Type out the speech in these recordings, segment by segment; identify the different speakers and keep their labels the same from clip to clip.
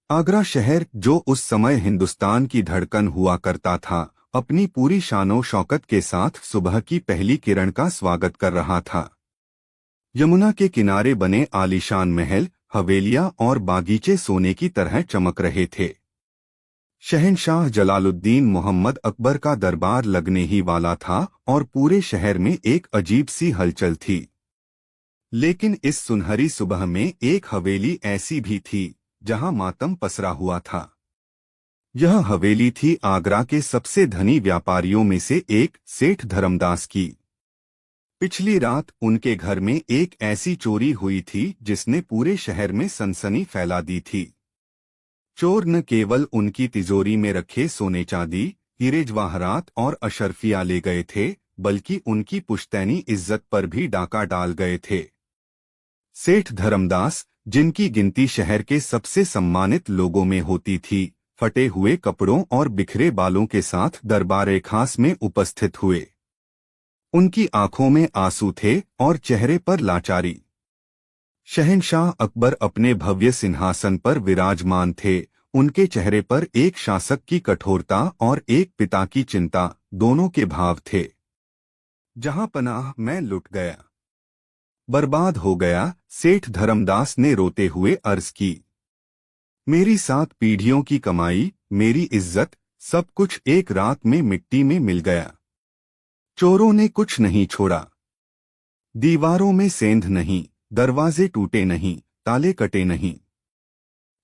Speaker 1: आगरा शहर, जो उस समय हिंदुस्तान की धड़कन हुआ करता था, अपनी पूरी शानो शौकत के साथ सुबह की पहली किरण का स्वागत कर रहा था। यमुना के किनारे बने आलीशान महल, हवेलियां और बागीचे सोने की तरह चमक रहे थे। शहंशाह जलालुद्दीन मोहम्मद अकबर का दरबार लगने ही वाला था और पूरे शहर में एक अजीब सी हलचल थी। लेकिन इस सुनहरी सुबह में एक हवेली ऐसी भी थी जहां मातम पसरा हुआ था। यह हवेली थी आगरा के सबसे धनी व्यापारियों में से एक सेठ धर्मदास की। पिछली रात उनके घर में एक ऐसी चोरी हुई थी जिसने पूरे शहर में सनसनी फैला दी थी। चोर न केवल उनकी तिजोरी में रखे सोने चांदी, हीरे जवाहरात और अशर्फिया ले गए थे, बल्कि उनकी पुश्तैनी इज्जत पर भी डाका डाल गए थे। सेठ धर्मदास, जिनकी गिनती शहर के सबसे सम्मानित लोगों में होती थी, फटे हुए कपड़ों और बिखरे बालों के साथ दरबार खास में उपस्थित हुए। उनकी आंखों में आंसू थे और चेहरे पर लाचारी। शहंशाह अकबर अपने भव्य सिंहासन पर विराजमान थे। उनके चेहरे पर एक शासक की कठोरता और एक पिता की चिंता, दोनों के भाव थे। जहां पनाह मैं लुट गया, बर्बाद हो गया, सेठ धर्मदास ने रोते हुए अर्ज की। मेरी 7 पीढ़ियों की कमाई, मेरी इज्जत, सब कुछ एक रात में मिट्टी में मिल गया। चोरों ने कुछ नहीं छोड़ा। दीवारों में सेंध नहीं, दरवाजे टूटे नहीं, ताले कटे नहीं।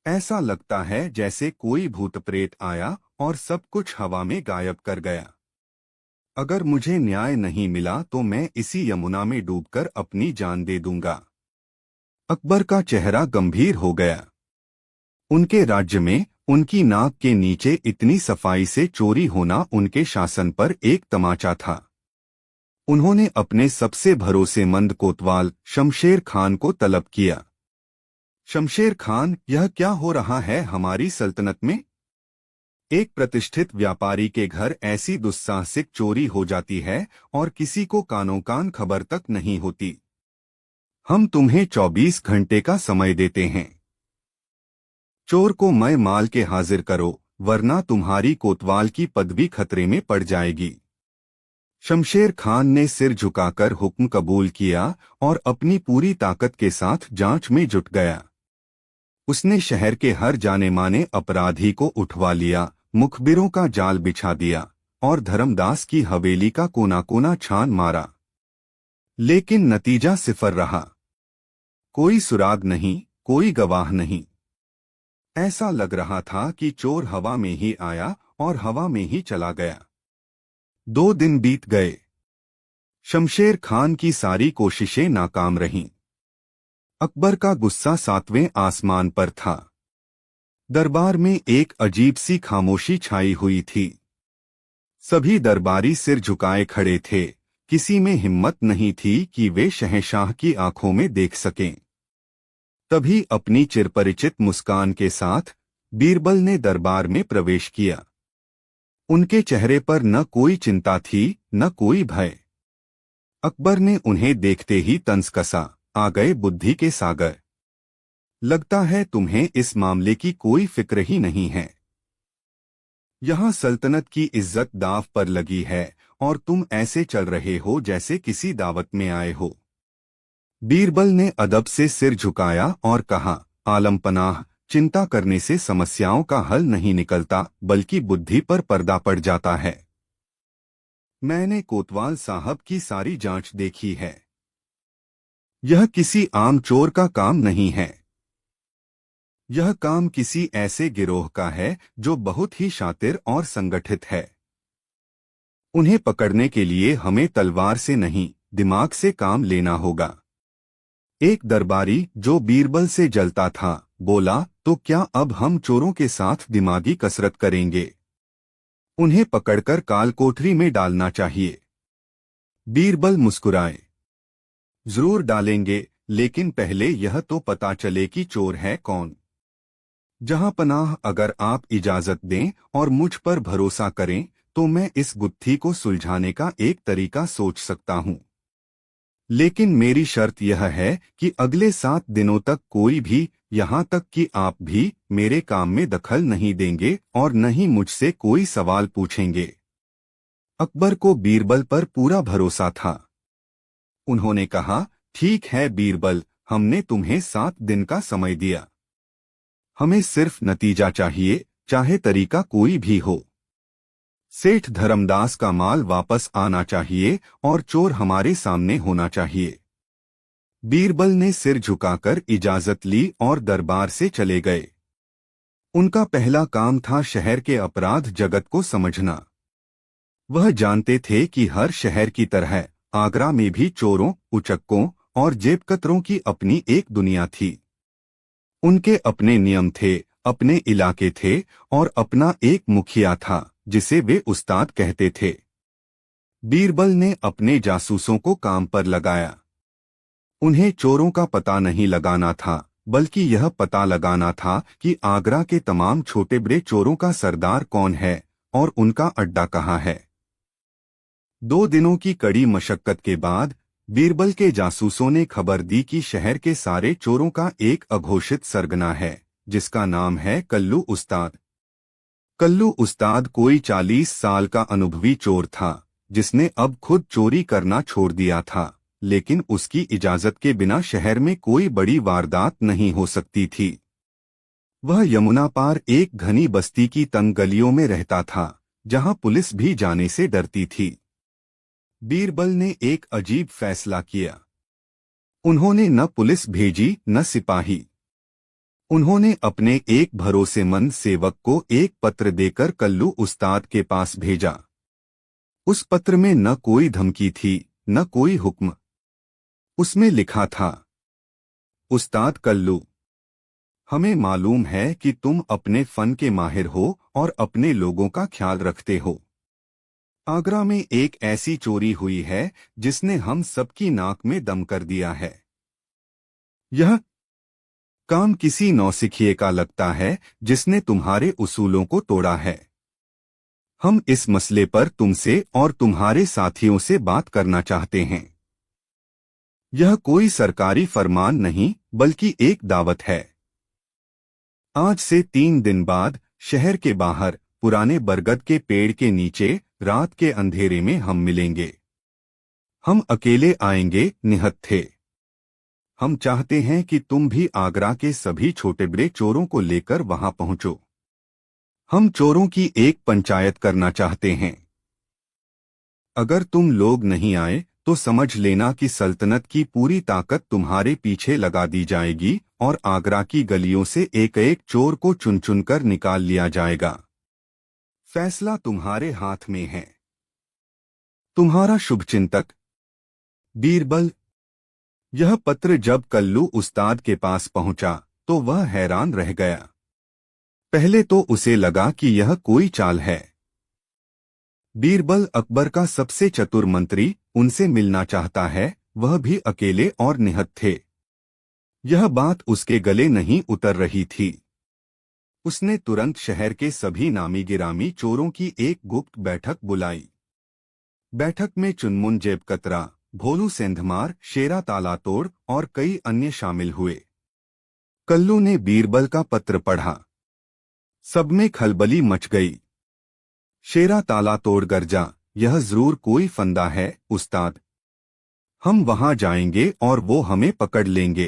Speaker 1: ऐसा लगता है जैसे कोई भूत प्रेत आया और सब कुछ हवा में गायब कर गया। अगर मुझे न्याय नहीं मिला तो मैं इसी यमुना में डूबकर अपनी जान दे दूंगा। अकबर का चेहरा गंभीर हो गया। उनके राज्य में उनकी नाक के नीचे इतनी सफाई से चोरी होना उनके शासन पर एक तमाचा था। उन्होंने अपने सबसे भरोसेमंद कोतवाल शमशेर खान को तलब किया। शमशेर खान, यह क्या हो रहा है हमारी सल्तनत में? एक प्रतिष्ठित व्यापारी के घर ऐसी दुस्साहसिक चोरी हो जाती है और किसी को कानों कान खबर तक नहीं होती। हम तुम्हें 24 घंटे का समय देते हैं। चोर को मय माल के हाजिर करो, वरना तुम्हारी कोतवाल की पदवी खतरे में पड़ जाएगी। शमशेर खान ने सिर झुकाकर हुक्म कबूल किया और अपनी पूरी ताकत के साथ जांच में जुट गया। उसने शहर के हर जाने माने अपराधी को उठवा लिया, मुखबिरों का जाल बिछा दिया और धर्मदास की हवेली का कोना कोना छान मारा। लेकिन नतीजा सिफर रहा। कोई सुराग नहीं, कोई गवाह नहीं। ऐसा लग रहा था कि चोर हवा में ही आया और हवा में ही चला गया। 2 दिन बीत गए। शमशेर खान की सारी कोशिशें नाकाम रहीं। अकबर का गुस्सा 7वें आसमान पर था। दरबार में एक अजीब सी खामोशी छाई हुई थी। सभी दरबारी सिर झुकाए खड़े थे। किसी में हिम्मत नहीं थी कि वे शहंशाह की आंखों में देख सकें। तभी अपनी चिरपरिचित मुस्कान के साथ बीरबल ने दरबार में प्रवेश किया। उनके चेहरे पर न कोई चिंता थी, न कोई भय। अकबर ने उन्हें देखते ही तंज कसा, आ गए बुद्धि के सागर। लगता है तुम्हें इस मामले की कोई फिक्र ही नहीं है। यहाँ सल्तनत की इज्जत दांव पर लगी है और तुम ऐसे चल रहे हो जैसे किसी दावत में आए हो। बीरबल ने अदब से सिर झुकाया और कहा, आलम पनाह, चिंता करने से समस्याओं का हल नहीं निकलता, बल्कि बुद्धि पर पर्दा पड़ जाता है। मैंने कोतवाल साहब की सारी जांच देखी है। यह किसी आम चोर का काम नहीं है। यह काम किसी ऐसे गिरोह का है जो बहुत ही शातिर और संगठित है। उन्हें पकड़ने के लिए हमें तलवार से नहीं, दिमाग से काम लेना होगा। एक दरबारी जो बीरबल से जलता था, बोला, तो क्या अब हम चोरों के साथ दिमागी कसरत करेंगे? उन्हें पकड़कर काल कोठरी में डालना चाहिए। बीरबल मुस्कुराए, जरूर डालेंगे, लेकिन पहले यह तो पता चले कि चोर है कौन। जहां पनाह, अगर आप इजाजत दें और मुझ पर भरोसा करें तो मैं इस गुत्थी को सुलझाने का एक तरीका सोच सकता हूं। लेकिन मेरी शर्त यह है कि अगले 7 दिनों तक कोई भी यहाँ तक कि आप भी मेरे काम में दखल नहीं देंगे और न ही मुझसे कोई सवाल पूछेंगे। अकबर को बीरबल पर पूरा भरोसा था। उन्होंने कहा, ठीक है बीरबल, हमने तुम्हें 7 दिन का समय दिया। हमें सिर्फ नतीजा चाहिए, चाहे तरीका कोई भी हो। सेठ धर्मदास का माल वापस आना चाहिए और चोर हमारे सामने होना चाहिए। बीरबल ने सिर झुकाकर इजाजत ली और दरबार से चले गए। उनका पहला काम था शहर के अपराध जगत को समझना। वह जानते थे कि हर शहर की तरह आगरा में भी चोरों, उचक्कों और जेबकतरों की अपनी एक दुनिया थी। उनके अपने नियम थे, अपने इलाके थे और अपना एक मुखिया था जिसे वे उस्ताद कहते थे। बीरबल ने अपने जासूसों को काम पर लगाया। उन्हें चोरों का पता नहीं लगाना था, बल्कि यह पता लगाना था कि आगरा के तमाम छोटे बड़े चोरों का सरदार कौन है और उनका अड्डा कहाँ है। 2 दिनों की कड़ी मशक्कत के बाद बीरबल के जासूसों ने खबर दी कि शहर के सारे चोरों का एक अघोषित सरगना है, जिसका नाम है कल्लू उस्ताद। कल्लू उस्ताद कोई 40 साल का अनुभवी चोर था, जिसने अब खुद चोरी करना छोड़ दिया था, लेकिन उसकी इजाजत के बिना शहर में कोई बड़ी वारदात नहीं हो सकती थी। वह यमुना पार एक घनी बस्ती की तंग गलियों में रहता था, जहां पुलिस भी जाने से डरती थी। बीरबल ने एक अजीब फैसला किया। उन्होंने न पुलिस भेजी न सिपाही। उन्होंने अपने एक भरोसेमंद सेवक को एक पत्र देकर कल्लू उस्ताद के पास भेजा। उस पत्र में न कोई धमकी थी, न कोई हुक्म। उसमें लिखा था, उस्ताद कल्लू, हमें मालूम है कि तुम अपने फन के माहिर हो और अपने लोगों का ख्याल रखते हो। आगरा में एक ऐसी चोरी हुई है जिसने हम सबकी नाक में दम कर दिया है। यह काम किसी नौसिखिए का लगता है जिसने तुम्हारे उसूलों को तोड़ा है। हम इस मसले पर तुमसे और तुम्हारे साथियों से बात करना चाहते हैं। यह कोई सरकारी फरमान नहीं, बल्कि एक दावत है। आज से 3 दिन बाद शहर के बाहर पुराने बरगद के पेड़ के नीचे रात के अंधेरे में हम मिलेंगे। हम अकेले आएंगे, निहत्थे थे। हम चाहते हैं कि तुम भी आगरा के सभी छोटे बड़े चोरों को लेकर वहां पहुंचो। हम चोरों की एक पंचायत करना चाहते हैं। अगर तुम लोग नहीं आए तो समझ लेना कि सल्तनत की पूरी ताकत तुम्हारे पीछे लगा दी जाएगी और आगरा की गलियों से एक एक चोर को चुन चुन कर निकाल लिया जाएगा। फैसला तुम्हारे हाथ में है। तुम्हारा शुभचिंतक बीरबल। यह पत्र जब कल्लू उस्ताद के पास पहुंचा तो वह हैरान रह गया। पहले तो उसे लगा कि यह कोई चाल है। बीरबल अकबर का सबसे चतुर मंत्री उनसे मिलना चाहता है, वह भी अकेले और निहत्थे थे। यह बात उसके गले नहीं उतर रही थी। उसने तुरंत शहर के सभी नामी गिरामी चोरों की एक गुप्त बैठक बुलाई। बैठक में चुनमुन जेबकतरा, भोलू सेंधमार, शेरा तालातोड़ और कई अन्य शामिल हुए। कल्लू ने बीरबल का पत्र पढ़ा। सब में खलबली मच गई। शेरा तालातोड़ गरजा, यह जरूर कोई फंदा है उस्ताद। हम वहां जाएंगे और वो हमें पकड़ लेंगे।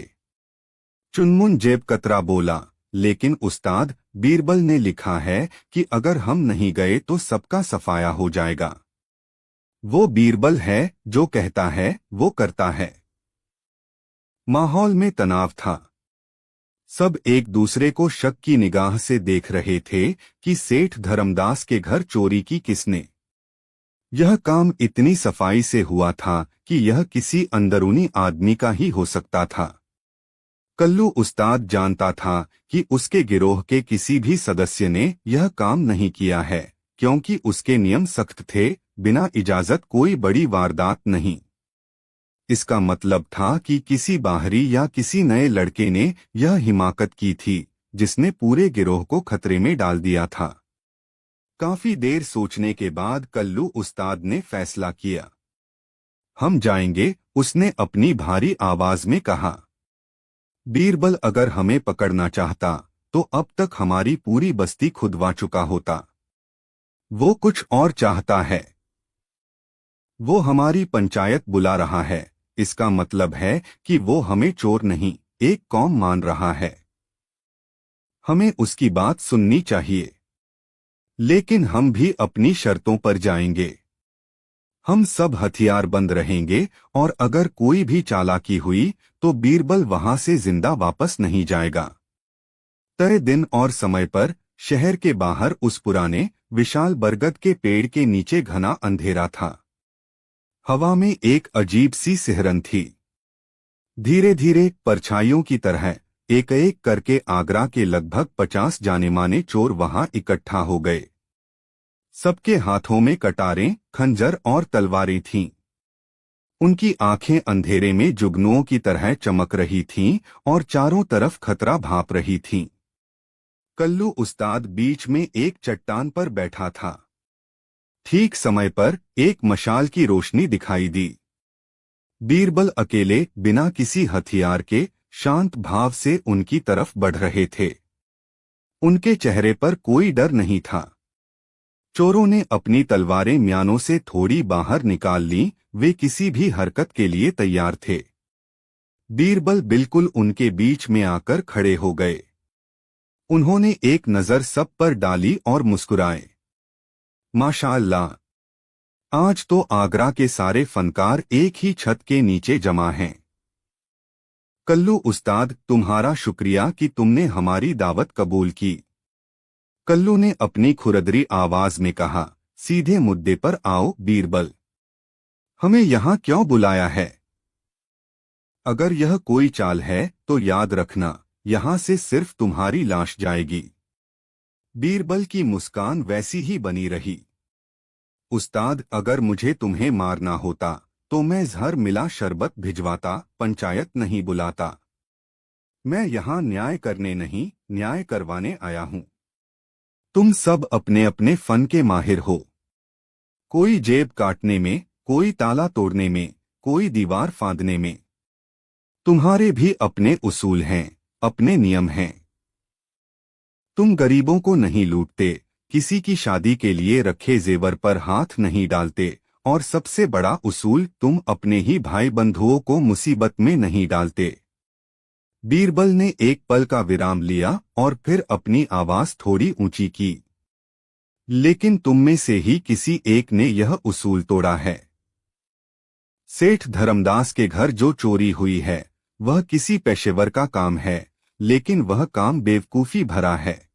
Speaker 1: चुनमुन जेबकतरा बोला, लेकिन उस्ताद, बीरबल ने लिखा है कि अगर हम नहीं गए तो सबका सफाया हो जाएगा। वो बीरबल है, जो कहता है वो करता है। माहौल में तनाव था। सब एक दूसरे को शक की निगाह से देख रहे थे कि सेठ धर्मदास के घर चोरी की किसने। यह काम इतनी सफाई से हुआ था कि यह किसी अंदरूनी आदमी का ही हो सकता था। कल्लू उस्ताद जानता था कि उसके गिरोह के किसी भी सदस्य ने यह काम नहीं किया है, क्योंकि उसके नियम सख्त थे, बिना इजाजत कोई बड़ी वारदात नहीं। इसका मतलब था कि किसी बाहरी या किसी नए लड़के ने यह हिमाकत की थी, जिसने पूरे गिरोह को खतरे में डाल दिया था। काफी देर सोचने के बाद कल्लू उस्ताद ने फैसला किया। हम जाएंगे, उसने अपनी भारी आवाज में कहा। बीरबल अगर हमें पकड़ना चाहता तो अब तक हमारी पूरी बस्ती खुदवा चुका होता। वो कुछ और चाहता है। वो हमारी पंचायत बुला रहा है। इसका मतलब है कि वो हमें चोर नहीं, एक कौम मान रहा है। हमें उसकी बात सुननी चाहिए। लेकिन हम भी अपनी शर्तों पर जाएंगे। हम सब हथियार बंद रहेंगे और अगर कोई भी चालाकी हुई तो बीरबल वहां से जिंदा वापस नहीं जाएगा। तय दिन और समय पर शहर के बाहर उस पुराने विशाल बरगद के पेड़ के नीचे घना अंधेरा था। हवा में एक अजीब सी सिहरन थी। धीरे धीरे परछाइयों की तरह एक एक करके आगरा के लगभग 50 जाने माने चोर वहां इकट्ठा हो गए। सबके हाथों में कटारें, खंजर और तलवारें थीं। उनकी आंखें अंधेरे में जुगनुओं की तरह चमक रही थीं और चारों तरफ खतरा भांप रही थीं। कल्लू उस्ताद बीच में एक चट्टान पर बैठा था। ठीक समय पर एक मशाल की रोशनी दिखाई दी। बीरबल अकेले बिना किसी हथियार के शांत भाव से उनकी तरफ बढ़ रहे थे। उनके चेहरे पर कोई डर नहीं था। चोरों ने अपनी तलवारें म्यानों से थोड़ी बाहर निकाल लीं, वे किसी भी हरकत के लिए तैयार थे। बीरबल बिल्कुल उनके बीच में आकर खड़े हो गए। उन्होंने एक नजर सब पर डाली और मुस्कुराए। माशाअल्लाह, आज तो आगरा के सारे फनकार एक ही छत के नीचे जमा हैं। कल्लू उस्ताद, तुम्हारा शुक्रिया कि तुमने हमारी दावत कबूल की। कल्लू ने अपनी खुरदरी आवाज में कहा। सीधे मुद्दे पर आओ बीरबल, हमें यहाँ क्यों बुलाया है? अगर यह कोई चाल है तो याद रखना, यहाँ से सिर्फ तुम्हारी लाश जाएगी। बीरबल की मुस्कान वैसी ही बनी रही। उस्ताद, अगर मुझे तुम्हें मारना होता तो मैं जहर मिला शरबत भिजवाता, पंचायत नहीं बुलाता। मैं यहाँ न्याय करने नहीं, न्याय करवाने आया हूँ। तुम सब अपने अपने फन के माहिर हो। कोई जेब काटने में, कोई ताला तोड़ने में, कोई दीवार फांदने में। तुम्हारे भी अपने उसूल हैं, अपने नियम हैं। तुम गरीबों को नहीं लूटते, किसी की शादी के लिए रखे जेवर पर हाथ नहीं डालते, और सबसे बड़ा उसूल, तुम अपने ही भाई बंधुओं को मुसीबत में नहीं डालते। बीरबल ने एक पल का विराम लिया और फिर अपनी आवाज थोड़ी ऊंची की। लेकिन तुम में से ही किसी एक ने यह उसूल तोड़ा है। सेठ धर्मदास के घर जो चोरी हुई है वह किसी पेशेवर का काम है, लेकिन वह काम बेवकूफी भरा है।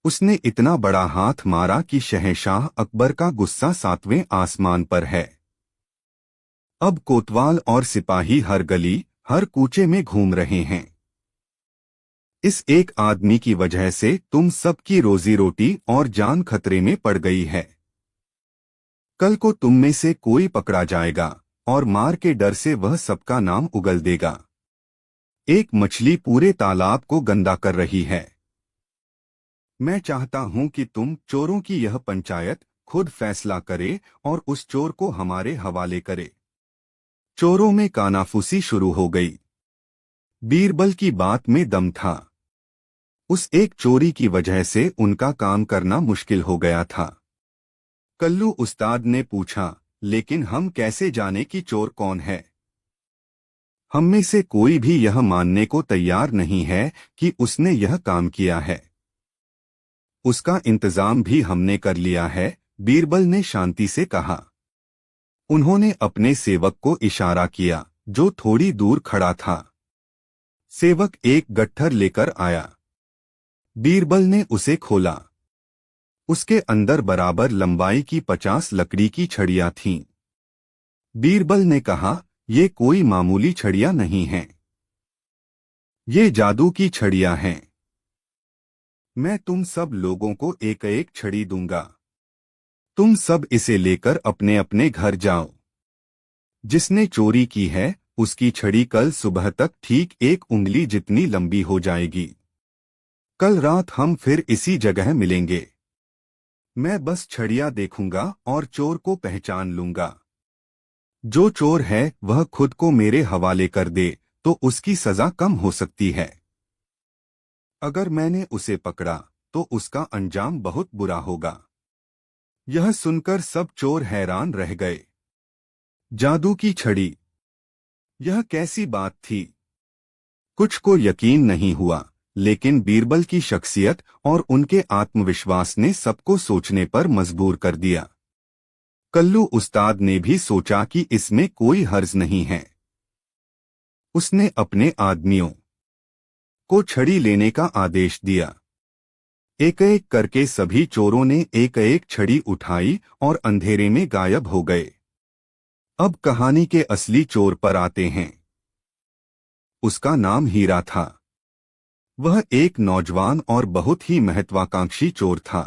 Speaker 1: उसने इतना बड़ा हाथ मारा कि शहंशाह अकबर का गुस्सा 7वें आसमान पर है। अब कोतवाल और सिपाही हर गली, हर कूचे में घूम रहे हैं। इस एक आदमी की वजह से तुम सबकी रोजी रोटी और जान खतरे में पड़ गई है। कल को तुम में से कोई पकड़ा जाएगा और मार के डर से वह सबका नाम उगल देगा। एक मछली पूरे तालाब को गंदा कर रही है। मैं चाहता हूं कि तुम चोरों की यह पंचायत खुद फैसला करे और उस चोर को हमारे हवाले करे। चोरों में कानाफूसी शुरू हो गई। बीरबल की बात में दम था। उस एक चोरी की वजह से उनका काम करना मुश्किल हो गया था। कल्लू उस्ताद ने पूछा, लेकिन हम कैसे जाने कि चोर कौन है? हम में से कोई भी यह मानने को तैयार नहीं है कि उसने यह काम किया है। उसका इंतजाम भी हमने कर लिया है, बीरबल ने शांति से कहा। उन्होंने अपने सेवक को इशारा किया, जो थोड़ी दूर खड़ा था। सेवक एक गट्ठर लेकर आया। बीरबल ने उसे खोला। उसके अंदर बराबर लंबाई की 50 लकड़ी की छड़ियां थीं। बीरबल ने कहा, ये कोई मामूली छड़ियां नहीं हैं। ये जादू की छड़ियां हैं। मैं तुम सब लोगों को एक एक छड़ी दूंगा। तुम सब इसे लेकर अपने अपने घर जाओ। जिसने चोरी की है उसकी छड़ी कल सुबह तक ठीक 1 उंगली जितनी लंबी हो जाएगी। कल रात हम फिर इसी जगह मिलेंगे। मैं बस छड़ियां देखूंगा और चोर को पहचान लूंगा। जो चोर है वह खुद को मेरे हवाले कर दे, तो उसकी सजा कम हो सकती है। अगर मैंने उसे पकड़ा तो उसका अंजाम बहुत बुरा होगा। यह सुनकर सब चोर हैरान रह गए। जादू की छड़ी, यह कैसी बात थी? कुछ को यकीन नहीं हुआ, लेकिन बीरबल की शख्सियत और उनके आत्मविश्वास ने सबको सोचने पर मजबूर कर दिया। कल्लू उस्ताद ने भी सोचा कि इसमें कोई हर्ज नहीं है। उसने अपने आदमियों को छड़ी लेने का आदेश दिया। एक एक करके सभी चोरों ने एक एक छड़ी उठाई और अंधेरे में गायब हो गए। अब कहानी के असली चोर पर आते हैं। उसका नाम हीरा था। वह एक नौजवान और बहुत ही महत्वाकांक्षी चोर था।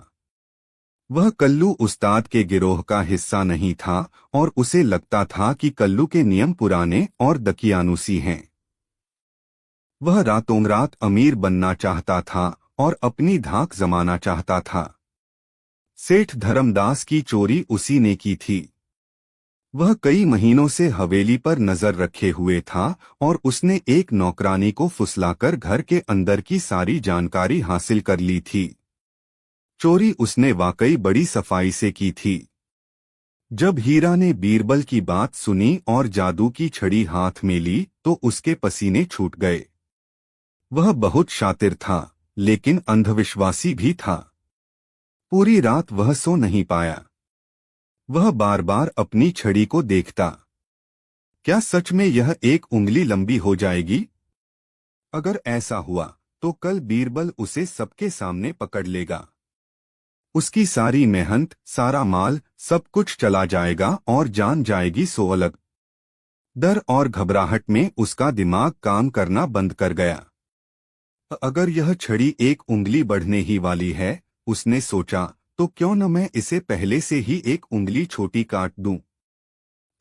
Speaker 1: वह कल्लू उस्ताद के गिरोह का हिस्सा नहीं था और उसे लगता था कि कल्लू के नियम पुराने और दकियानुसी हैं। वह रातों रात अमीर बनना चाहता था और अपनी धाक जमाना चाहता था। सेठ धर्मदास की चोरी उसी ने की थी। वह कई महीनों से हवेली पर नजर रखे हुए था और उसने एक नौकरानी को फुसलाकर घर के अंदर की सारी जानकारी हासिल कर ली थी। चोरी उसने वाकई बड़ी सफाई से की थी। जब हीरा ने बीरबल की बात सुनी और जादू की छड़ी हाथ में ली तो उसके पसीने छूट गए। वह बहुत शातिर था, लेकिन अंधविश्वासी भी था। पूरी रात वह सो नहीं पाया। वह बार बार अपनी छड़ी को देखता। क्या सच में यह एक उंगली लंबी हो जाएगी? अगर ऐसा हुआ तो कल बीरबल उसे सबके सामने पकड़ लेगा। उसकी सारी मेहनत, सारा माल, सब कुछ चला जाएगा और जान जाएगी सो अलग। डर और घबराहट में उसका दिमाग काम करना बंद कर गया। अगर यह छड़ी एक उंगली बढ़ने ही वाली है, उसने सोचा, तो क्यों न मैं इसे पहले से ही एक उंगली छोटी काट दूं।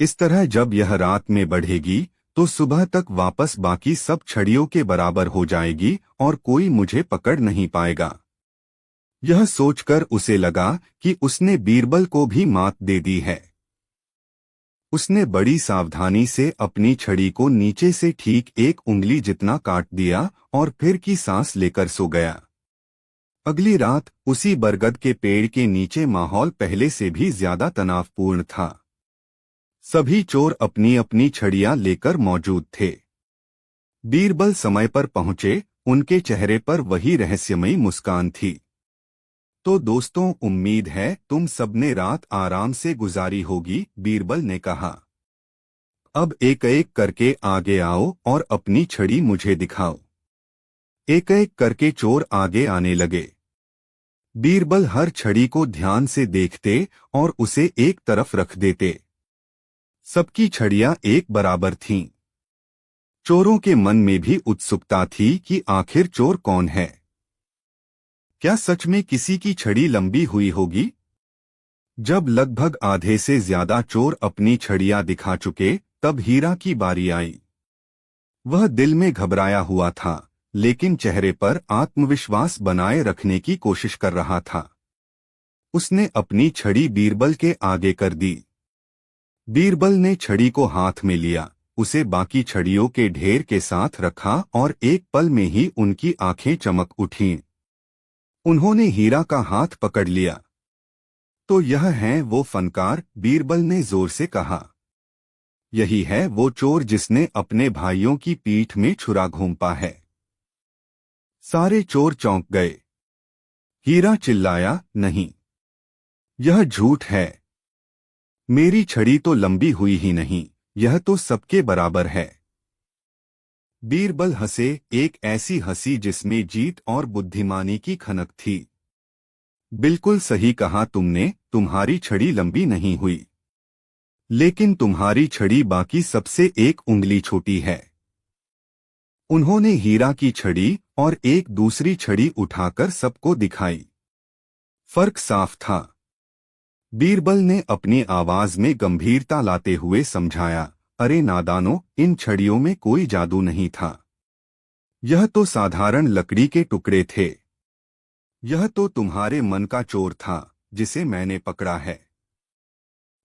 Speaker 1: इस तरह जब यह रात में बढ़ेगी तो सुबह तक वापस बाकी सब छड़ियों के बराबर हो जाएगी और कोई मुझे पकड़ नहीं पाएगा। यह सोचकर उसे लगा कि उसने बीरबल को भी मात दे दी है। उसने बड़ी सावधानी से अपनी छड़ी को नीचे से ठीक एक उंगली जितना काट दिया और फिर की सांस लेकर सो गया। अगली रात उसी बरगद के पेड़ के नीचे माहौल पहले से भी ज्यादा तनावपूर्ण था। सभी चोर अपनी अपनी छड़ियां लेकर मौजूद थे। बीरबल समय पर पहुंचे, उनके चेहरे पर वही रहस्यमयी मुस्कान थी। तो दोस्तों, उम्मीद है तुम सबने रात आराम से गुजारी होगी, बीरबल ने कहा। अब एक एक करके आगे आओ और अपनी छड़ी मुझे दिखाओ। एक एक करके चोर आगे आने लगे। बीरबल हर छड़ी को ध्यान से देखते और उसे एक तरफ रख देते। सबकी छड़ियां एक बराबर थीं। चोरों के मन में भी उत्सुकता थी कि आखिर चोर कौन है। क्या सच में किसी की छड़ी लंबी हुई होगी? जब लगभग आधे से ज्यादा चोर अपनी छड़ियां दिखा चुके, तब हीरा की बारी आई। वह दिल में घबराया हुआ था, लेकिन चेहरे पर आत्मविश्वास बनाए रखने की कोशिश कर रहा था। उसने अपनी छड़ी बीरबल के आगे कर दी। बीरबल ने छड़ी को हाथ में लिया, उसे बाकी छड़ियों के ढेर के साथ रखा और एक पल में ही उनकी आंखें चमक उठीं। उन्होंने हीरा का हाथ पकड़ लिया। तो यह है वो फनकार, बीरबल ने जोर से कहा। यही है वो चोर जिसने अपने भाइयों की पीठ में छुरा घोंपा है। सारे चोर चौंक गए। हीरा चिल्लाया, नहीं, यह झूठ है। मेरी छड़ी तो लंबी हुई ही नहीं, यह तो सबके बराबर है। बीरबल हंसे, एक ऐसी हंसी जिसमें जीत और बुद्धिमानी की खनक थी। बिल्कुल सही कहा तुमने, तुम्हारी छड़ी लंबी नहीं हुई, लेकिन तुम्हारी छड़ी बाकी सबसे एक उंगली छोटी है। उन्होंने हीरा की छड़ी और एक दूसरी छड़ी उठाकर सबको दिखाई। फर्क साफ था। बीरबल ने अपनी आवाज में गंभीरता लाते हुए समझाया, अरे नादानो, इन छड़ियों में कोई जादू नहीं था। यह तो साधारण लकड़ी के टुकड़े थे। यह तो तुम्हारे मन का चोर था, जिसे मैंने पकड़ा है।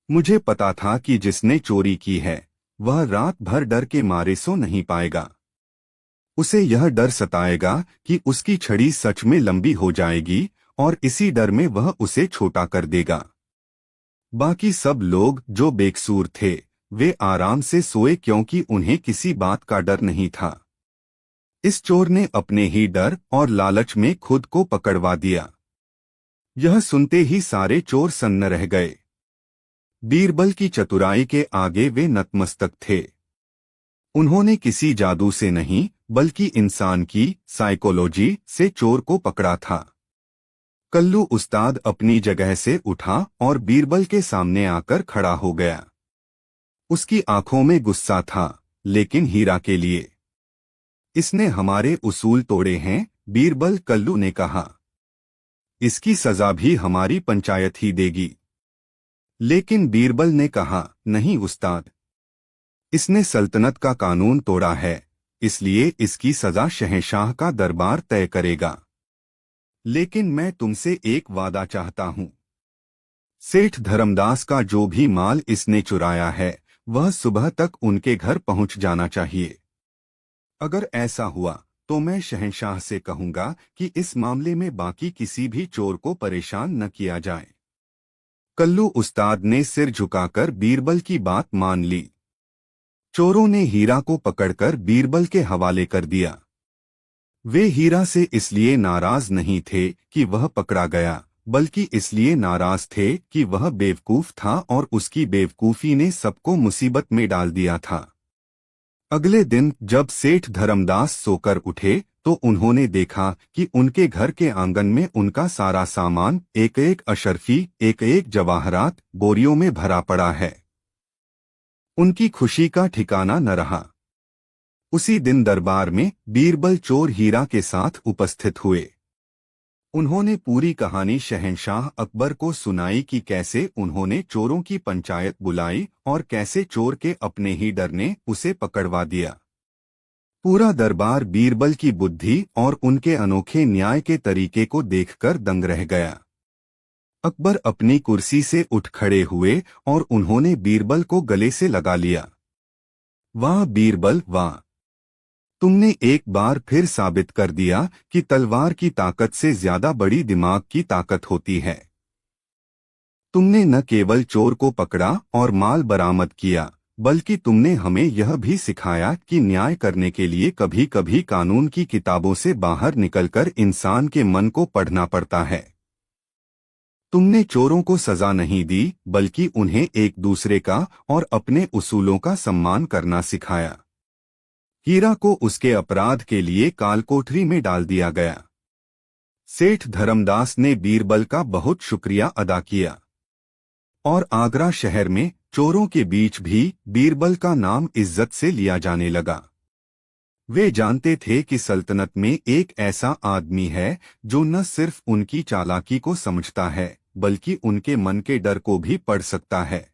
Speaker 1: मुझे पता था कि जिसने चोरी की है, वह रात भर डर के मारे सो नहीं पाएगा। उसे यह डर सताएगा कि उसकी छड़ी सच में लंबी हो जाएगी और इसी डर में वह उसे छोटा कर देगा। बाकी सब लोग जो बेकसूर थे वे आराम से सोए क्योंकि उन्हें किसी बात का डर नहीं था। इस चोर ने अपने ही डर और लालच में खुद को पकड़वा दिया। यह सुनते ही सारे चोर सन्न रह गए। बीरबल की चतुराई के आगे वे नतमस्तक थे। उन्होंने किसी जादू से नहीं बल्कि इंसान की साइकोलॉजी से चोर को पकड़ा था। कल्लू उस्ताद अपनी जगह से उठा और बीरबल के सामने आकर खड़ा हो गया। उसकी आंखों में गुस्सा था, लेकिन हीरा के लिए। इसने हमारे उसूल तोड़े हैं, बीरबल कल्लू ने कहा। इसकी सजा भी हमारी पंचायत ही देगी। लेकिन बीरबल ने कहा, नहीं उस्ताद, इसने सल्तनत का कानून तोड़ा है, इसलिए इसकी सजा शहंशाह का दरबार तय करेगा। लेकिन मैं तुमसे एक वादा चाहता हूं। सेठ धर्मदास का जो भी माल इसने चुराया है वह सुबह तक उनके घर पहुंच जाना चाहिए। अगर ऐसा हुआ तो मैं शहंशाह से कहूंगा कि इस मामले में बाकी किसी भी चोर को परेशान न किया जाए। कल्लू उस्ताद ने सिर झुकाकर बीरबल की बात मान ली। चोरों ने हीरा को पकड़कर बीरबल के हवाले कर दिया। वे हीरा से इसलिए नाराज नहीं थे कि वह पकड़ा गया, बल्कि इसलिए नाराज थे कि वह बेवकूफ था और उसकी बेवकूफी ने सबको मुसीबत में डाल दिया था। अगले दिन जब सेठ धर्मदास सोकर उठे तो उन्होंने देखा कि उनके घर के आंगन में उनका सारा सामान एक एक अशर्फी एक एक जवाहरात बोरियों में भरा पड़ा है। उनकी खुशी का ठिकाना न रहा। उसी दिन दरबार में बीरबल चोर हीरा के साथ उपस्थित हुए। उन्होंने पूरी कहानी शहंशाह अकबर को सुनाई कि कैसे उन्होंने चोरों की पंचायत बुलाई और कैसे चोर के अपने ही डर ने उसे पकड़वा दिया। पूरा दरबार बीरबल की बुद्धि और उनके अनोखे न्याय के तरीके को देखकर दंग रह गया। अकबर अपनी कुर्सी से उठ खड़े हुए और उन्होंने बीरबल को गले से लगा लिया। वाह बीरबल वाह! तुमने एक बार फिर साबित कर दिया कि तलवार की ताकत से ज्यादा बड़ी दिमाग की ताकत होती है। तुमने न केवल चोर को पकड़ा और माल बरामद किया, बल्कि तुमने हमें यह भी सिखाया कि न्याय करने के लिए कभी कभी कानून की किताबों से बाहर निकलकर इंसान के मन को पढ़ना पड़ता है। तुमने चोरों को सजा नहीं दी, बल्कि उन्हें एक दूसरे का और अपने उसूलों का सम्मान करना सिखाया। हीरा को उसके अपराध के लिए कालकोठरी में डाल दिया गया। सेठ धर्मदास ने बीरबल का बहुत शुक्रिया अदा किया और आगरा शहर में चोरों के बीच भी बीरबल का नाम इज्जत से लिया जाने लगा। वे जानते थे कि सल्तनत में एक ऐसा आदमी है जो न सिर्फ उनकी चालाकी को समझता है, बल्कि उनके मन के डर को भी पढ़ सकता है।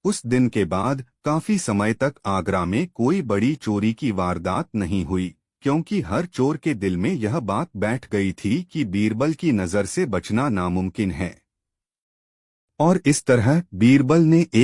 Speaker 1: उस दिन के बाद काफी समय तक आगरा में कोई बड़ी चोरी की वारदात नहीं हुई, क्योंकि हर चोर के दिल में यह बात बैठ गई थी कि बीरबल की नजर से बचना नामुमकिन है। और इस तरह बीरबल ने एक